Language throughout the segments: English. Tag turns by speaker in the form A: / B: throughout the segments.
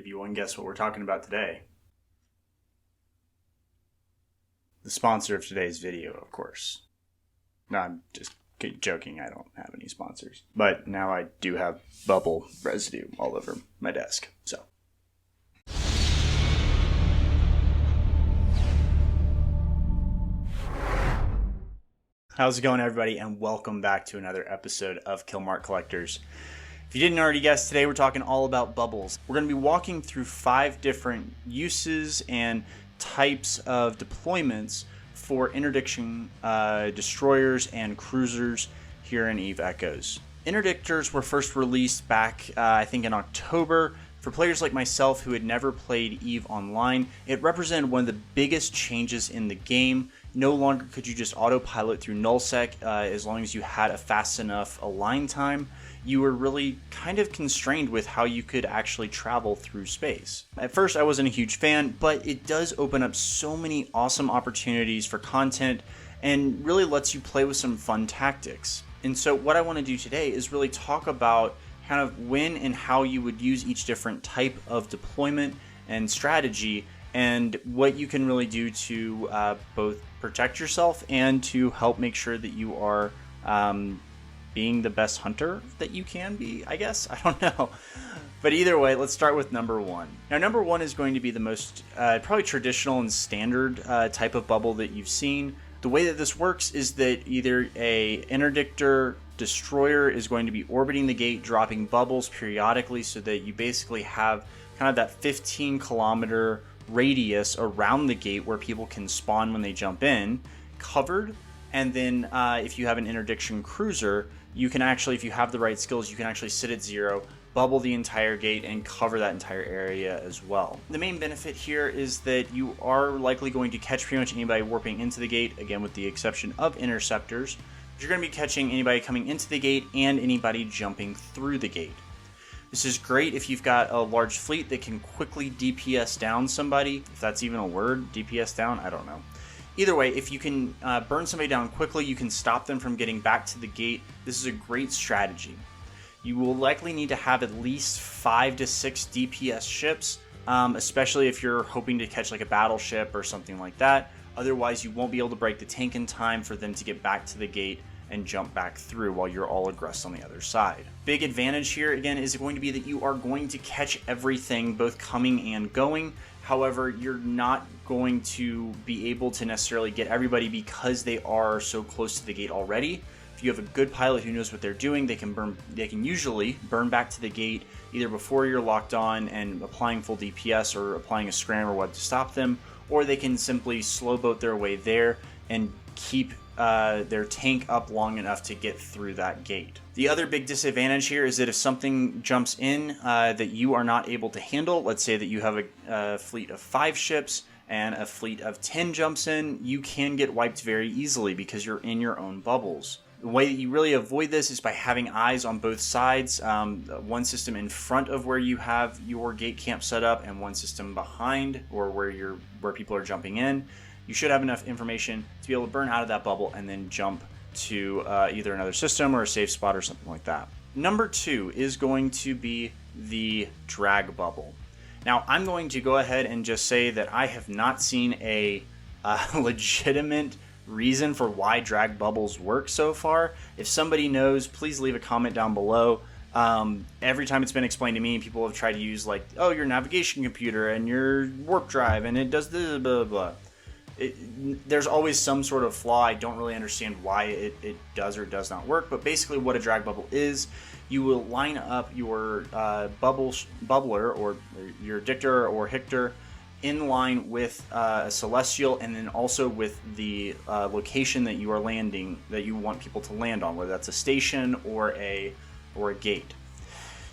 A: you wouldn't guess what we're talking about today. The sponsor of today's video, of course. No, I'm just joking. I don't have any sponsors. But now I do have bubble residue all over my desk, so. How's it going, everybody, and welcome back to another episode of Killmark Collectors. If you didn't already guess, today we're talking all about bubbles. We're going to be walking through 5 different uses and types of deployments for interdiction destroyers and cruisers here in Eve Echoes. Interdictors were first released back, I think, in October. For players like myself who had never played Eve Online, it represented one of the biggest changes in the game. No longer could you just autopilot through nullsec as long as you had a fast enough align time. You were really kind of constrained with how you could actually travel through space. At first, I wasn't a huge fan, but it does open up so many awesome opportunities for content and really lets you play with some fun tactics. And so what I want to do today is really talk about kind of when and how you would use each different type of deployment and strategy, and what you can really do to both protect yourself and to help make sure that you are being the best hunter that you can be, I guess. I don't know. But either way, let's start with number 1. Now, number 1 is going to be the most probably traditional and standard type of bubble that you've seen. The way that this works is that either a interdictor destroyer is going to be orbiting the gate, dropping bubbles periodically, so that you basically have kind of that 15-kilometer radius around the gate where people can spawn when they jump in, covered. And then if you have an interdiction cruiser, you can actually, if you have the right skills, you can actually sit at 0, bubble the entire gate, and cover that entire area as well. The main benefit here is that you are likely going to catch pretty much anybody warping into the gate, again with the exception of interceptors. But you're going to be catching anybody coming into the gate and anybody jumping through the gate. This is great if you've got a large fleet that can quickly DPS down somebody, if that's even a word, DPS down, I don't know. Either way, if you can burn somebody down quickly, you can stop them from getting back to the gate. This is a great strategy. You will likely need to have at least 5 to 6 DPS ships, especially if you're hoping to catch like a battleship or something like that. Otherwise, you won't be able to break the tank in time for them to get back to the gate and jump back through while you're all aggressed on the other side. Big advantage here, again, is going to be that you are going to catch everything, both coming and going. However, you're not going to be able to necessarily get everybody because they are so close to the gate already. If you have a good pilot who knows what they're doing, they can usually burn back to the gate either before you're locked on and applying full DPS or applying a scram or web to stop them, or they can simply slow boat their way there and keep their tank up long enough to get through that gate. The other big disadvantage here is that if something jumps in that you are not able to handle, let's say that you have a fleet of 5 ships and a fleet of 10 jumps in, you can get wiped very easily because you're in your own bubbles. The way that you really avoid this is by having eyes on both sides, one system in front of where you have your gate camp set up and one system behind, or where people are jumping in. You should have enough information to be able to burn out of that bubble and then jump to either another system or a safe spot or something like that. Number 2 is going to be the drag bubble. Now, I'm going to go ahead and just say that I have not seen a legitimate reason for why drag bubbles work so far. If somebody knows, please leave a comment down below. Every time it's been explained to me, people have tried to use like, oh, your navigation computer and your warp drive and it does this, blah, blah, blah. There's always some sort of flaw. I don't really understand why it does or does not work, but basically what a drag bubble is, you will line up your bubbler or your dictor or hictor in line with a celestial, and then also with the location that you are landing, that you want people to land on, whether that's a station or a gate.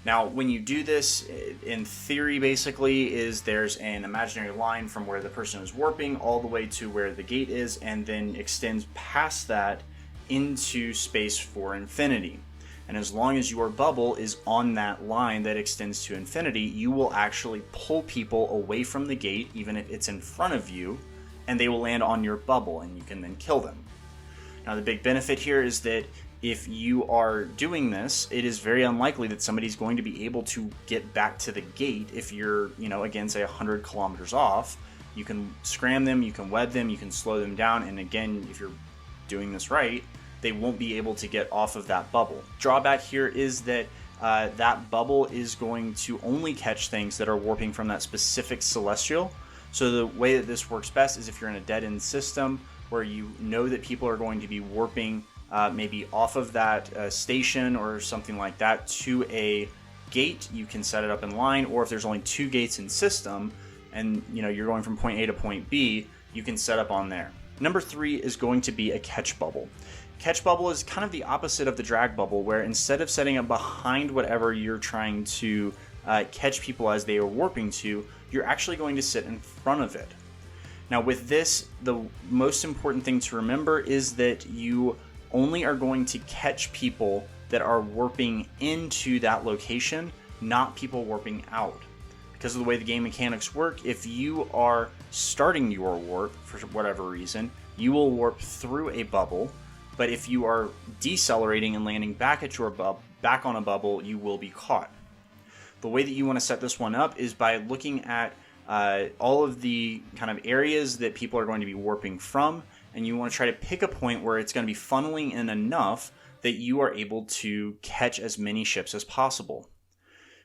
A: Now, when you do this, in theory, basically, is there's an imaginary line from where the person is warping all the way to where the gate is, and then extends past that into space for infinity. And as long as your bubble is on that line that extends to infinity, you will actually pull people away from the gate, even if it's in front of you, and they will land on your bubble, and you can then kill them. Now, the big benefit here is that if you are doing this, it is very unlikely that somebody's going to be able to get back to the gate if you're, again, say 100 kilometers off. You can scram them, you can web them, you can slow them down, and again, if you're doing this right, they won't be able to get off of that bubble. Drawback here is that that bubble is going to only catch things that are warping from that specific celestial. So the way that this works best is if you're in a dead-end system where you know that people are going to be warping maybe off of that station or something like that to a gate, you can set it up in line, or if there's only 2 gates in system and you're going from point A to point B, you can set up on there. Number 3 is going to be a catch bubble. Catch bubble is kind of the opposite of the drag bubble, where instead of setting up behind whatever you're trying to catch people as they are warping to, you're actually going to sit in front of it. Now with this, the most important thing to remember is that you only are going to catch people that are warping into that location, not people warping out. Because of the way the game mechanics work, if you are starting your warp for whatever reason, you will warp through a bubble, but if you are decelerating and landing back at your back on a bubble, you will be caught. The way that you want to set this one up is by looking at all of the kind of areas that people are going to be warping from, and you want to try to pick a point where it's going to be funneling in enough that you are able to catch as many ships as possible.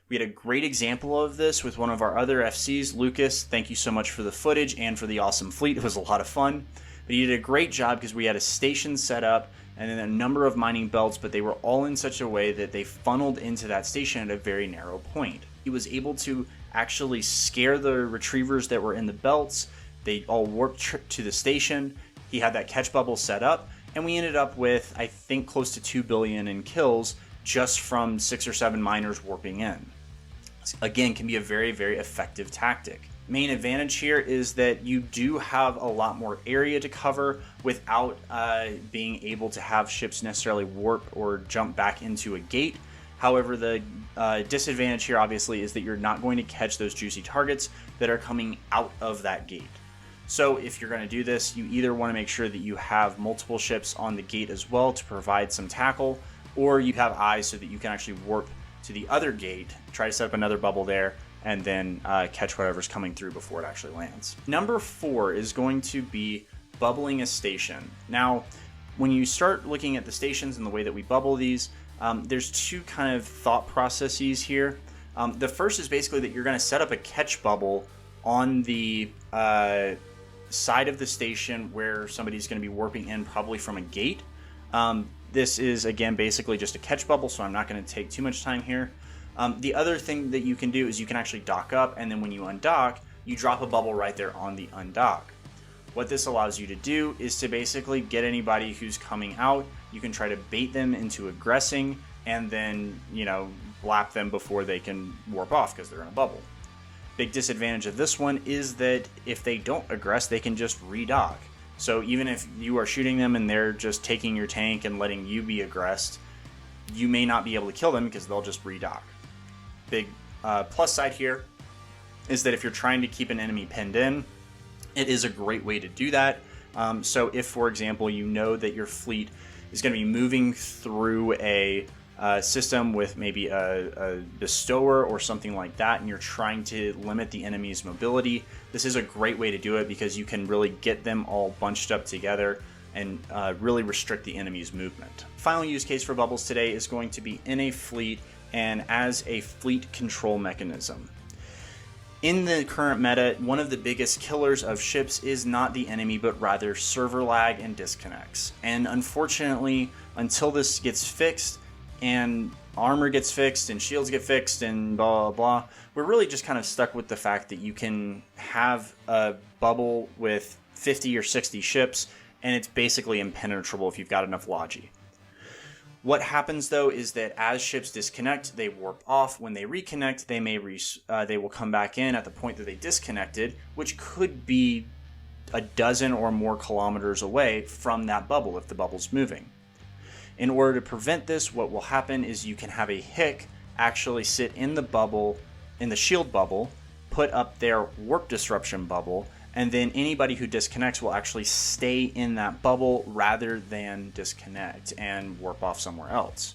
A: We had a great example of this with one of our other FCs, Lucas. Thank you so much for the footage and for the awesome fleet. It was a lot of fun. But he did a great job because we had a station set up and then a number of mining belts, but they were all in such a way that they funneled into that station at a very narrow point. He was able to actually scare the retrievers that were in the belts. They all warped to the station. He had that catch bubble set up, and we ended up with, I think, close to 2 billion in kills just from 6 or 7 miners warping in. Again, can be a very, very effective tactic. Main advantage here is that you do have a lot more area to cover without being able to have ships necessarily warp or jump back into a gate. However, the disadvantage here obviously is that you're not going to catch those juicy targets that are coming out of that gate. So if you're going to do this, you either want to make sure that you have multiple ships on the gate as well to provide some tackle, or you have eyes so that you can actually warp to the other gate, try to set up another bubble there, and then catch whatever's coming through before it actually lands. Number 4 is going to be bubbling a station. Now, when you start looking at the stations and the way that we bubble these, there's 2 kind of thought processes here. The first is basically that you're going to set up a catch bubble on the side of the station where somebody's going to be warping in, probably from a gate. This is, again, basically just a catch bubble, so I'm not going to take too much time here. The other thing that you can do is you can actually dock up, and then when you undock, you drop a bubble right there on the undock. What this allows you to do is to basically get anybody who's coming out. You can try to bait them into aggressing, and then, blap them before they can warp off because they're in a bubble. Big disadvantage of this one is that if they don't aggress, they can just redock. So even if you are shooting them and they're just taking your tank and letting you be aggressed, you may not be able to kill them because they'll just redock. Big plus side here is that if you're trying to keep an enemy pinned in, it is a great way to do that. So if, for example, you know that your fleet is going to be moving through a system with maybe a bestower or something like that, and you're trying to limit the enemy's mobility, this is a great way to do it because you can really get them all bunched up together and really restrict the enemy's movement. Final use case for bubbles today is going to be in a fleet and as a fleet control mechanism. In the current meta, one of the biggest killers of ships is not the enemy, but rather server lag and disconnects. And unfortunately, until this gets fixed, and armor gets fixed, and shields get fixed, and blah, blah, blah, we're really just kind of stuck with the fact that you can have a bubble with 50 or 60 ships, and it's basically impenetrable if you've got enough logi. What happens though is that as ships disconnect, they warp off. When they reconnect, they will come back in at the point that they disconnected, which could be a dozen or more kilometers away from that bubble if the bubble's moving. In order to prevent this, what will happen is you can have a hick actually sit in the bubble, in the shield bubble, put up their warp disruption bubble, and then anybody who disconnects will actually stay in that bubble rather than disconnect and warp off somewhere else.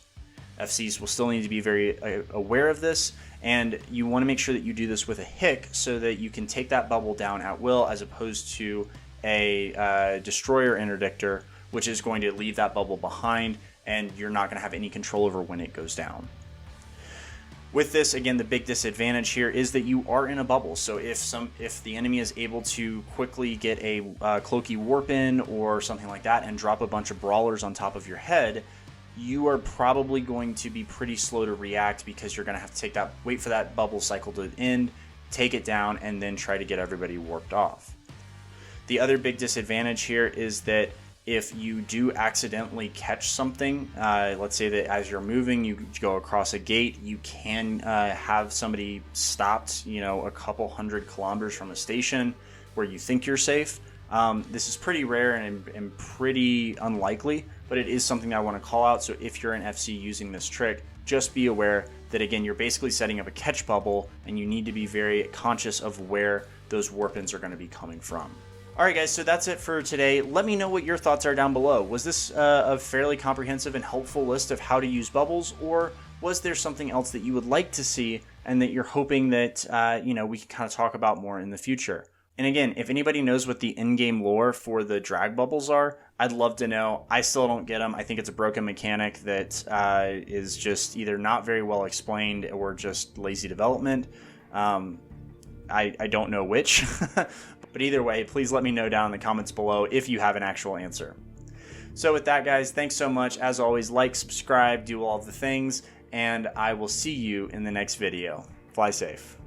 A: FCs will still need to be very aware of this, and you want to make sure that you do this with a hick so that you can take that bubble down at will, as opposed to a destroyer interdictor, which is going to leave that bubble behind and you're not going to have any control over when it goes down. With this, again, the big disadvantage here is that you are in a bubble. So if the enemy is able to quickly get a cloaky warp in or something like that and drop a bunch of brawlers on top of your head, you are probably going to be pretty slow to react, because you're going to have to wait for that bubble cycle to end, take it down, and then try to get everybody warped off. The other big disadvantage here is that if you do accidentally catch something, let's say that as you're moving, you go across a gate, you can have somebody stopped, a couple 100 kilometers from a station where you think you're safe. This is pretty rare and pretty unlikely, but it is something that I want to call out. So if you're an FC using this trick, just be aware that, again, you're basically setting up a catch bubble, and you need to be very conscious of where those warp-ins are going to be coming from. Alright guys, so that's it for today. Let me know what your thoughts are down below. Was this a fairly comprehensive and helpful list of how to use bubbles, or was there something else that you would like to see and that you're hoping that we can kind of talk about more in the future? And again, if anybody knows what the in-game lore for the drag bubbles are, I'd love to know. I still don't get them. I think it's a broken mechanic that is just either not very well explained or just lazy development. I don't know which. But either way, please let me know down in the comments below if you have an actual answer. So with that, guys, thanks so much. As always, like, subscribe, do all of the things, and I will see you in the next video. Fly safe.